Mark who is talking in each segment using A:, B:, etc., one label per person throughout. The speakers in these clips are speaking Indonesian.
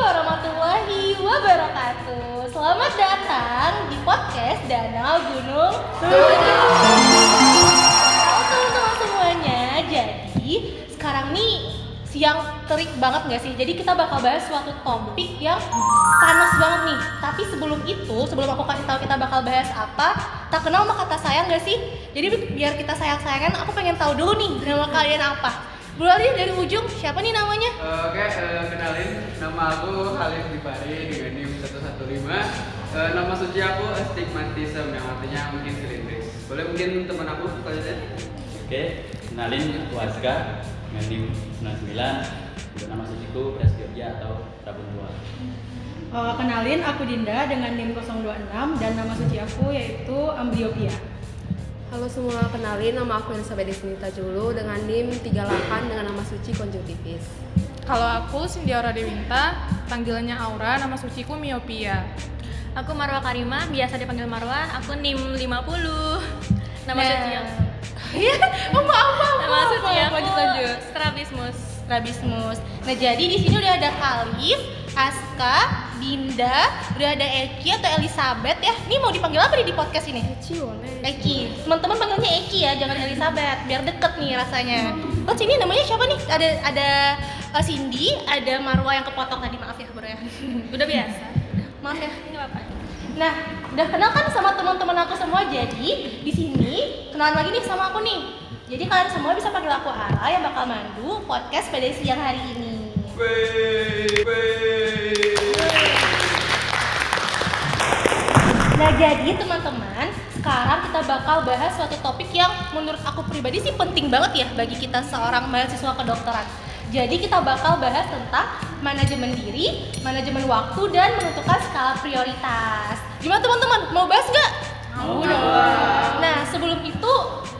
A: warahmatullahi wabarakatuh. Selamat datang di podcast Danau Gunung Tujuh. Halo teman-teman semuanya. Jadi sekarang nih siang terik banget nggak sih? Jadi kita bakal bahas suatu topik yang panas banget nih. Tapi sebelum aku kasih tahu kita bakal bahas apa, tak kenal maka kata sayang nggak sih? Jadi biar kita sayang-sayangan, aku pengen tahu dulu nih nama kalian apa. Mulai dari ujung, siapa nih namanya?
B: Kenalin, nama aku Khalif Gifari dengan NIM 115. Nama suci aku astigmatism yang artinya mungkin silindris. Boleh mungkin teman aku kalian?
C: Kenalin aku Aska dengan NIM 99. Untuk nama suciku Prasetya atau Rabun Tua.
D: Kenalin, aku Dinda dengan NIM 026 dan nama suci aku yaitu Amblyopia.
E: Halo semua, kenalin nama aku Elizabeth Desnita Julu dengan NIM 38 dengan nama suci konjungtivis.
F: Kalau aku Sindiara Dewinta, panggilannya Aura, nama suciku Miopia.
G: Aku Marwa Karima, biasa dipanggil Marwan, aku NIM 50. Nama suci aku. Nama suci aku
D: lanjut.
A: Strabismus. Nah, jadi di sini udah ada Khalif, Aska, Dinda, udah ada Eki atau Elizabeth ya. Ini mau dipanggil apa nih di podcast ini? Eki. Teman-teman panggilnya Eki ya, jangan Elizabeth, biar deket nih rasanya. Terus ini namanya siapa nih? Ada Cindy, ada Marwa yang kepotong tadi, maaf ya bro ya.
G: Udah biasa.
A: Maaf ya.
G: Ini nggak apa-apa.
A: Nah, udah kenal kan sama teman-teman aku semua. Jadi di sini kenalan lagi nih sama aku nih. Jadi kalian semua bisa panggil aku Ara yang bakal mandu podcast pada siang hari ini. Nah, jadi teman-teman, sekarang kita bakal bahas suatu topik yang menurut aku pribadi sih penting banget ya bagi kita seorang mahasiswa kedokteran. Jadi kita bakal bahas tentang manajemen diri, manajemen waktu, dan menentukan skala prioritas. Gimana teman-teman? Mau bahas nggak?
C: Mau.
A: Nah, sebelum itu,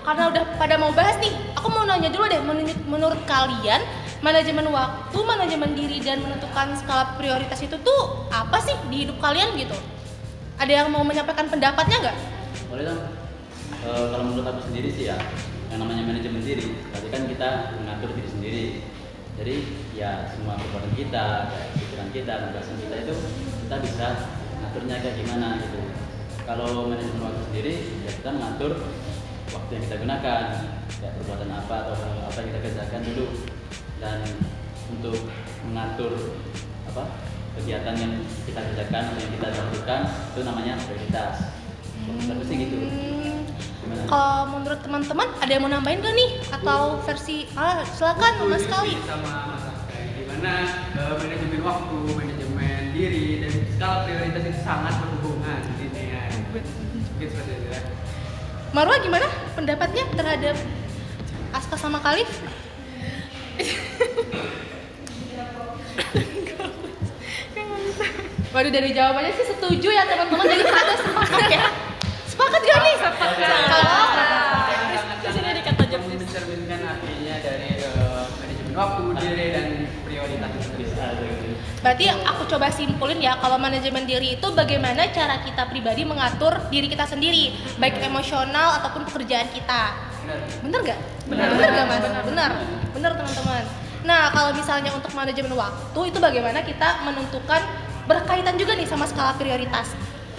A: karena udah pada mau bahas nih, aku mau nanya dulu deh, menurut kalian manajemen waktu, manajemen diri, dan menentukan skala prioritas itu tuh apa sih di hidup kalian gitu? Ada yang mau menyampaikan pendapatnya nggak?
C: Boleh dong. Kalau menurut aku sendiri sih ya, yang namanya manajemen diri, berarti kan kita mengatur diri sendiri. Jadi ya semua perbuatan kita, kayak pikiran kita, pembahasan kita itu kita bisa ngaturnya kayak gimana gitu. Kalau manajemen waktu sendiri, ya kita mengatur waktu yang kita gunakan, kayak perbuatan apa atau apa yang kita kerjakan dulu. Dan untuk mengatur kegiatan yang kita kerjakan atau yang kita lakukan itu namanya prioritas. Menurut sih gitu. Gimana?
A: Kalau menurut teman-teman ada yang mau nambahin gak nih? Atau versi silakan Mas Kali.
B: Sama Mas Aska, dimana manajemen waktu, manajemen diri, dan skala prioritas itu sangat berhubungan gitu ya. Mungkin seperti itu ya.
A: Marwa gimana pendapatnya terhadap Aska sama Khalif? Waduh, dari jawabannya sih setuju ya teman-teman. Jadi kita sepakat ya. Sepakat gak nih?
G: Di sini dikata jam
B: Mencerminkan artinya dari manajemen waktu, diri, dan prioritas itu bisa.
A: Berarti aku coba simpulin ya, kalau manajemen diri itu bagaimana cara kita pribadi mengatur diri kita sendiri, baik emosional ataupun pekerjaan kita. Bener gak? Bener gak Mas? Bener teman-teman. Nah, kalau misalnya untuk manajemen waktu itu bagaimana kita menentukan, berkaitan juga nih sama skala prioritas.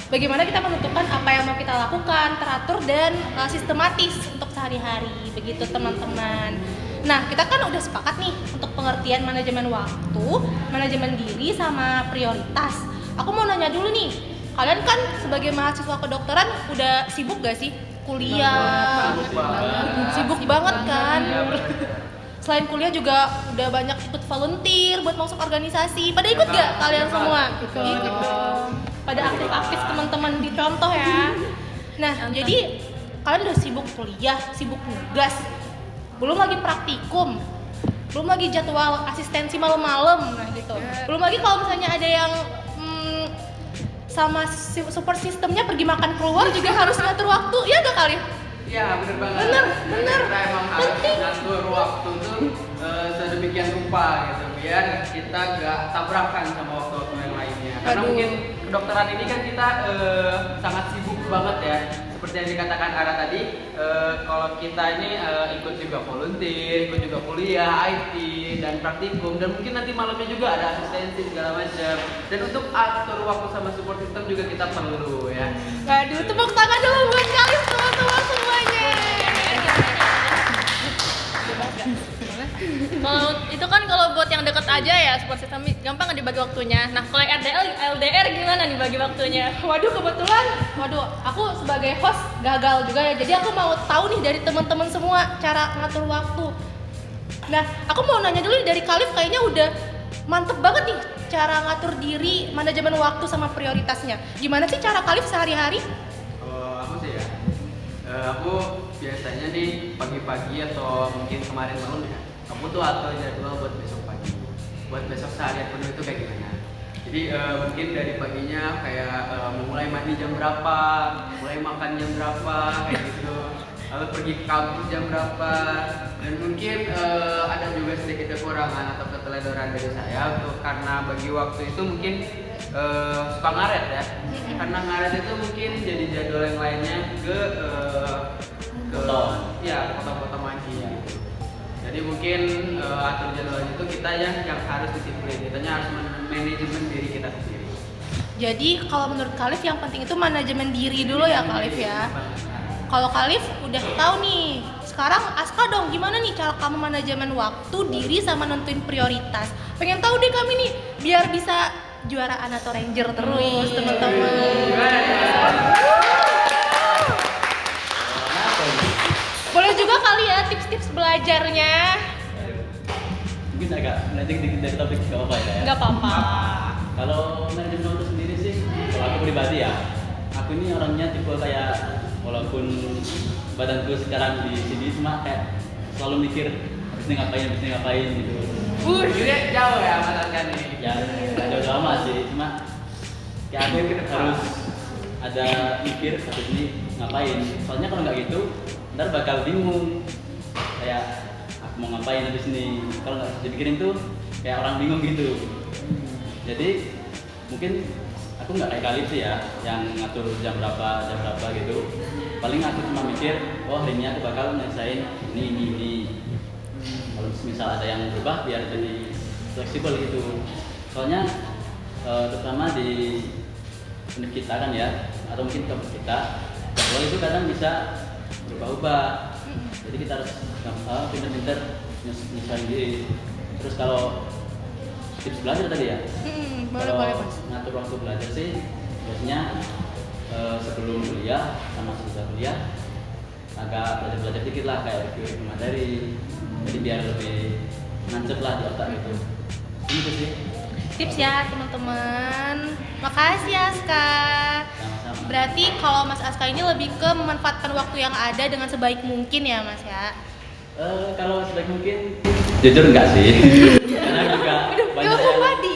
A: Bagaimana kita menentukan apa yang mau kita lakukan, teratur dan sistematis untuk sehari-hari, begitu teman-teman. Nah, kita kan udah sepakat nih untuk pengertian manajemen waktu, manajemen diri, sama prioritas. Aku mau nanya dulu nih, kalian kan sebagai mahasiswa kedokteran udah sibuk gak sih? Kuliah, sibuk banget kan? Selain kuliah juga udah banyak ikut volunteer buat masuk organisasi. Pada ikut gak kalian semua? Ikut dong. Pada aktif-aktif teman-teman dicontoh ya. Nah, jadi kalian udah sibuk kuliah, sibuk nugas, belum lagi praktikum, belum lagi jadwal asistensi malam-malam, nah gitu. Belum lagi kalau misalnya ada yang sama support sistemnya pergi makan keluar juga harus ngatur waktu, ya gak kali?
B: Iya, bener banget.
A: Bener.
B: Kita emang harus ngatur waktu tuh sedemikian rupa gitu, biar kita gak tabrakan sama waktu-waktu yang lainnya. Karena mungkin kedokteran ini kan kita sangat sibuk banget ya. seperti yang dikatakan Ara tadi, kalau kita ini ikut juga volunteer, ikut juga kuliah, IT dan praktikum, dan mungkin nanti malamnya juga ada asistensi segala macam. Dan untuk atur waktu sama support system juga kita perlu ya.
A: Waduh, tepuk tangan dulu buat kalian teman-teman semuanya.
G: Kalau itu kan kalau buat yang deket aja ya support system gampang dibagi waktunya. Nah kalau LDR gimana nih bagi waktunya?
A: Waduh, kebetulan, aku sebagai host gagal juga ya. Jadi aku mau tahu nih dari teman-teman semua cara ngatur waktu. Nah, aku mau nanya dulu nih, dari Khalif kayaknya udah mantep banget nih cara ngatur diri, manajemen waktu sama prioritasnya. Gimana sih cara Khalif sehari-hari?
B: Kalau aku sih ya, aku biasanya nih pagi-pagi atau mungkin kemarin malam ya, aku tuh atur jadwal buat besok pagi, buat besok seharian penuh itu kayak gimana. Jadi mungkin dari paginya kayak mulai mandi jam berapa, mulai makan jam berapa, kayak gitu. Lalu pergi ke kampus jam berapa, dan mungkin ada juga sedikit kekurangan atau keteledoran dari saya untuk karena bagi waktu itu mungkin suka ngaret ya. Karena ngaret itu mungkin jadi jadwal yang lainnya ke potong-potong lagi gitu. Jadi mungkin atur jadwalnya itu kita yang harus disiplin, kitanya harus manajemen diri kita sendiri.
A: Jadi kalau menurut Khalif yang penting itu manajemen diri dulu ya Khalif ya. Kalau Khalif udah tahu nih, sekarang Aska dong gimana nih cara kamu manajemen waktu, diri sama nentuin prioritas. Pengen tahu deh kami nih biar bisa juaraan atau ranger terus teman-teman. Boleh juga kali ya tips-tips belajarnya.
C: Mungkin agak melenceng dikit dari topik, nggak apa-apa ya?
A: Nggak apa-apa.
C: Kalau manajemen waktu sendiri sih, kalau aku pribadi ya, aku ini orangnya tipe kayak walaupun badanku sekarang di sini cuma kayak selalu mikir habis ini ngapain gitu.
B: Juga jauh ya Mas Askan nih.
C: Ya jauh amat sih, cuma kayak aku harus ada mikir habis ini ngapain. Soalnya kalau nggak gitu, ntar bakal bingung. Kayak aku mau ngapain habis ini. Kalau nggak dipikirin tuh kayak orang bingung gitu. Jadi mungkin aku nggak kayak Khalif sih ya, yang ngatur jam berapa gitu. Paling aku cuma mikir, oh hari ini aku bakal nyelesain ini. Kalau misal ada yang berubah biar jadi fleksibel gitu. Soalnya terutama di univ kita kan ya, atau mungkin kampus kita, jadwal itu kadang bisa berubah-ubah. Jadi kita harus pinter-pinter nyesuaiin diri. Terus kalau tips belajar tadi ya,
A: Boleh Mas.
C: ngatur waktu belajar sih biasanya sebelum kuliah sama sesudah kuliah agak belajar dikit lah, kayak review materi, jadi biar lebih nancep lah di otak gitu. Itu sih
A: Tips ya teman-teman. Makasih Aska.
C: sama-sama.
A: Berarti kalau Mas Aska ini lebih ke memanfaatkan waktu yang ada dengan sebaik mungkin ya Mas ya.
C: Kalau sebaik mungkin jujur enggak sih. Karena juga banyak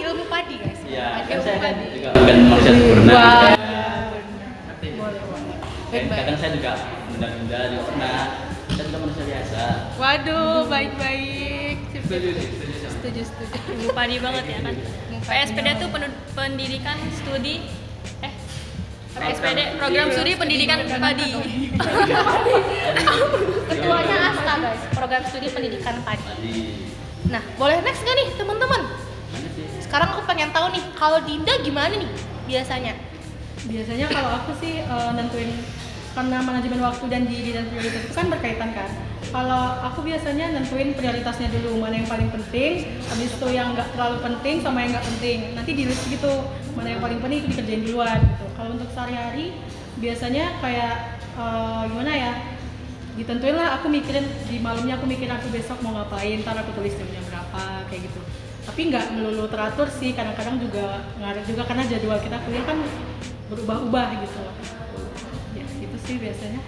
A: Ilmu padi guys.
C: ya, kan
A: Ilmu
C: saya kan
A: padi.
C: juga bukan manusia sempurna.
A: Wah.
C: Dan kadang saya juga menunda-nunda juga pernah. Saya juga manusia biasa.
A: Waduh, baik-baik.
B: Setuju.
A: Setuju.
G: Ilmu padi banget ya kan. PSPD tuh pendidikan studi PSPD program studi pendidikan padi.
A: Ketuanya Aska guys, program studi pendidikan padi.
C: Tadi
A: Nah, boleh next nggak nih teman-teman?
C: mana sih?
A: Sekarang aku pengen tahu nih, kalau Dinda gimana nih biasanya?
D: Biasanya kalau aku sih nentuin, karena manajemen waktu dan diri dan prioritas itu kan berkaitan kan. Kalau aku biasanya nentuin prioritasnya dulu, mana yang paling penting, habis itu yang nggak terlalu penting sama yang nggak penting. Nanti di list gitu, mana yang paling penting itu dikerjain duluan gitu. Kalau untuk sehari-hari biasanya kayak gimana ya? Ditentuin lah, aku mikirin di malamnya, aku mikirin aku besok mau ngapain, ntar aku tulis jamnya berapa kayak gitu. Tapi nggak melulu teratur sih, kadang-kadang juga ngaruh juga karena jadwal kita kuliah kan berubah-ubah gitu. Ya itu sih biasanya.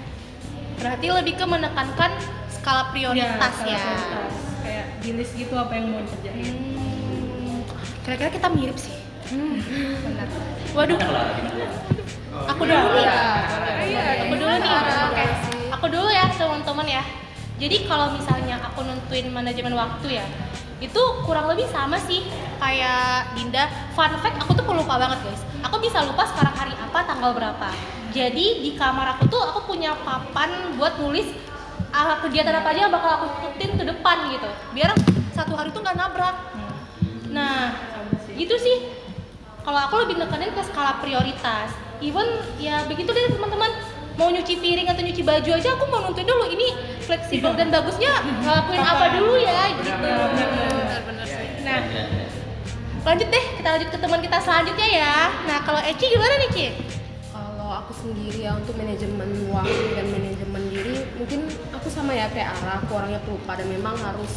A: Berarti lebih ke menekankan skala prioritas
D: Iya,
A: ya.
D: skala prioritas. Kayak di list gitu apa yang mau dikerjain.
A: Kira-kira kita mirip sih. Benar. Waduh,
C: Enak lah gimana?
A: aku dulu nih.
F: Iya,
A: Aku dulu nih. Oke. Aku dulu ya teman-teman ya. Jadi kalau misalnya aku nentuin manajemen waktu ya, itu kurang lebih sama sih kayak Dinda. Fun fact, aku tuh pelupa banget guys. Aku bisa lupa sekarang hari apa, tanggal berapa. Jadi di kamar aku tuh aku punya papan buat nulis kegiatan apa aja yang bakal aku ikutin ke depan gitu. Biar satu hari tuh nggak nabrak. Nah, gitu sih. Kalau aku lebih nekenin ke skala prioritas. Even ya begitu deh teman-teman. Mau nyuci piring atau nyuci baju aja aku mau nonton dulu ini fleksibel dan bagusnya ngelakuin apa dulu ya gitu. Nah, lanjut deh, kita lanjut ke teman kita selanjutnya ya. Nah, kalau Eci gimana nih, Ci?
E: Kalau aku sendiri ya untuk manajemen waktu dan manajemen diri, mungkin aku sama ya kayak Ara, aku orangnya pelupa dan memang harus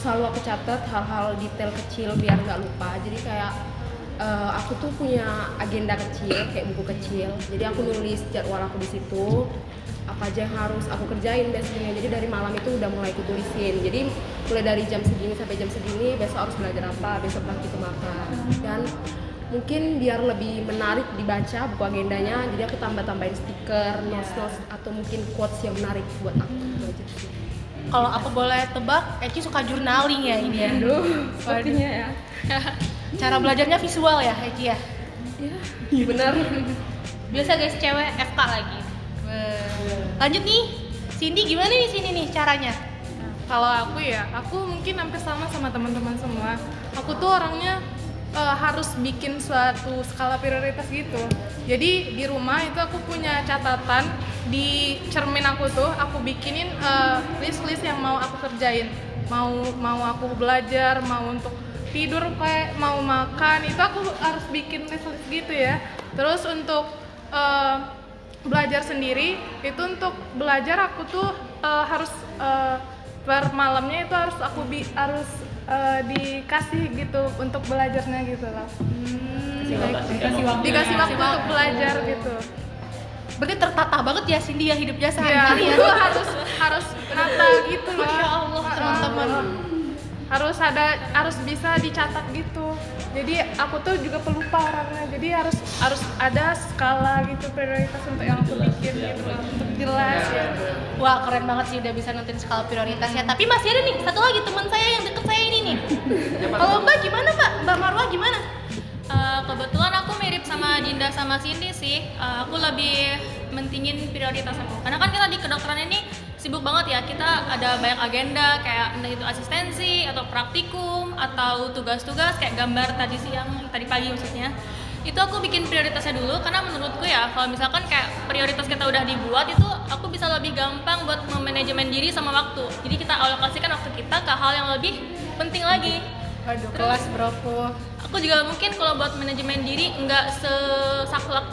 E: selalu aku catat hal-hal detail kecil biar nggak lupa. Jadi kayak aku tuh punya agenda kecil, kayak buku kecil. Jadi aku nulis jadwal aku di situ, apa aja yang harus aku kerjain besoknya. Jadi dari malam itu udah mulai aku tulisin. Jadi mulai dari jam segini sampai jam segini, besok harus belajar apa, besok pagi itu makan. Dan mungkin biar lebih menarik dibaca buku agendanya, jadi aku tambah-tambahin stiker, notes-notes atau mungkin quotes yang menarik buat aku belajar.
A: Kalau aku boleh tebak, Eci suka journaling ya ini ya.
E: Aduh, sepertinya ya.
A: Cara belajarnya visual ya, Eci ya.
E: Iya, benar.
A: Biasa guys, cewek FK lagi. Lanjut nih, Cindy gimana nih sini nih caranya?
F: Kalau aku ya, aku mungkin hampir sama teman-teman semua. Aku tuh orangnya harus bikin suatu skala prioritas gitu. Jadi di rumah itu aku punya catatan di cermin aku tuh, aku bikinin list-list yang mau aku kerjain. Mau aku belajar, mau untuk tidur kayak mau makan, itu aku harus bikin list-list gitu ya. Terus untuk belajar sendiri, itu untuk belajar aku tuh harus per malamnya itu harus aku harus dikasih gitu untuk belajarnya gitu lah. Dikasih waktu untuk belajar gitu.
A: Berarti tertata banget ya Cindy ya hidupnya
F: Ya,
A: sehari-hari ya.
F: itu harus nata gitu loh.
A: Masya Allah teman-teman.
F: Harus bisa dicatat gitu. Jadi aku tuh juga pelupa orangnya. Jadi harus ada skala gitu prioritas untuk yang aku bikin gitu loh. Untuk jelas ya.
A: Wah keren banget sih udah bisa nentuin skala prioritas ya. Tapi masih ada nih satu lagi teman saya yang deket saya ini nih. Kalau Mbak gimana Mbak? Mbak Marwah gimana?
G: Kebetulan aku mirip sama Dinda sama Cindy sih. Aku lebih mentingin prioritas aku. Karena kan kita di kedokteran ini sibuk banget ya. Kita ada banyak agenda kayak entah itu asistensi atau praktikum atau tugas-tugas kayak gambar tadi siang, tadi pagi maksudnya. Itu aku bikin prioritasnya dulu karena menurutku ya kalau misalkan kayak prioritas kita udah dibuat itu aku bisa lebih gampang buat memanajemen diri sama waktu. Jadi kita alokasikan waktu kita ke hal yang lebih penting lagi.
A: Aduh kelas bro.
G: Aku juga mungkin kalau buat manajemen diri nggak sesaklek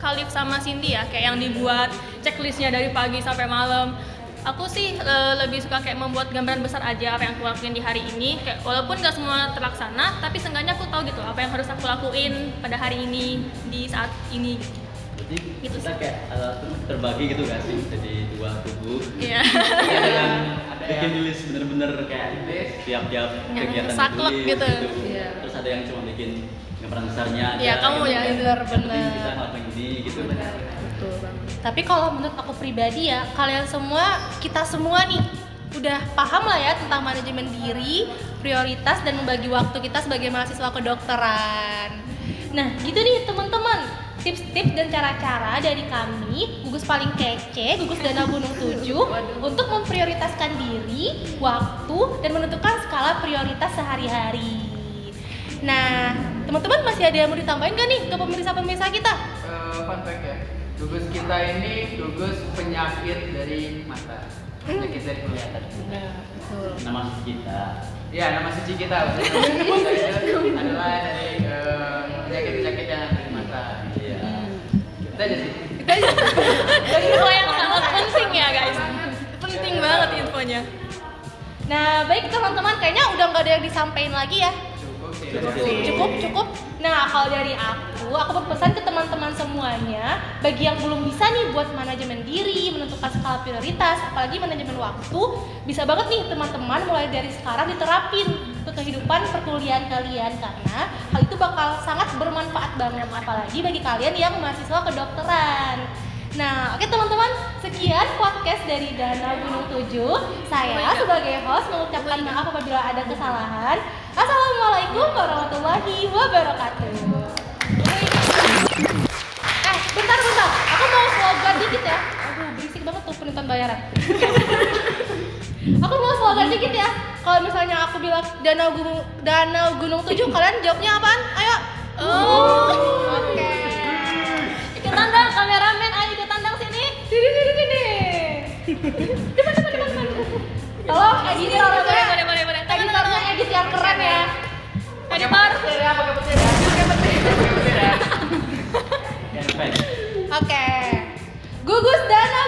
G: Khalif sama Cindy ya, kayak yang dibuat checklistnya dari pagi sampai malam. Aku sih lebih suka kayak membuat gambaran besar aja apa yang aku lakuin di hari ini. Kayak walaupun nggak semua terlaksana, tapi seenggaknya aku tahu gitu apa yang harus aku lakuin pada hari ini di saat ini.
C: Jadi
G: Gitu
C: kita kayak terbagi gitu gak sih jadi dua kubu.
G: Iya.
C: Ada bikin tulis bener-bener kayak tiap-tiap
G: Yang
C: kegiatan
G: saklek
C: ditulis
G: gitu.
E: Iya.
C: Terus ada yang cuma bikin gambaran besarnya aja.
G: Iya, kamu ya.
C: Yang penting
A: Bener-bener.
C: kita ngelakuin ini gitu.
E: Betul banget.
A: Tapi kalau menurut aku pribadi ya, kalian semua, kita semua nih udah paham lah ya tentang manajemen diri, prioritas dan membagi waktu kita sebagai mahasiswa kedokteran. Nah, gitu nih teman-teman. Tips-tips dan cara-cara dari kami, gugus paling kece, gugus Dana Gunung 7 untuk memprioritaskan diri, waktu dan menentukan skala prioritas sehari-hari. Nah, teman-teman masih ada yang mau ditambahin gak nih ke pemirsa-pemirsa kita?
B: Fun fact ya, gugus kita ini gugus penyakit dari mata, penyakit dari penglihatan.
E: Betul.
C: Nama kita.
B: Ya, nama suci kita adalah dari penyakit-penyakit yang dari mata.
C: Iya.
B: Kita aja sih.
G: Info yang sangat penting ya guys. Penting banget infonya.
A: Nah, baik teman-teman, kayaknya udah nggak ada yang disampaikan lagi ya. Cukup. Nah, kalau dari aku berpesan ke teman-teman semuanya, bagi yang belum bisa nih buat manajemen diri, menentukan skala prioritas, apalagi manajemen waktu, bisa banget nih teman-teman mulai dari sekarang diterapin ke kehidupan perkuliahan kalian, karena hal itu bakal sangat bermanfaat banget, apalagi bagi kalian yang mahasiswa kedokteran. Nah, oke teman-teman, sekian podcast dari Danau Gunung 7. Saya sebagai host mengucapkan maaf apabila ada kesalahan. Assalamualaikum warahmatullahi wabarakatuh. Bentar. Aku mau slogan dikit ya. Aduh, berisik banget tuh penonton bayaran. Aku mau slogan dikit ya. Kalau misalnya aku bilang Danau Gunung 7, kalian jawabnya apaan? Ayo. Oke.
G: Ikutan dong kameramen, ayo ikutan dong sini.
A: Sini. Depan. Tolong editornya.
G: Boleh.
A: Editornya edit yang keren ya.
G: Editor.
C: Perfect.
A: Oke. Gugus Danau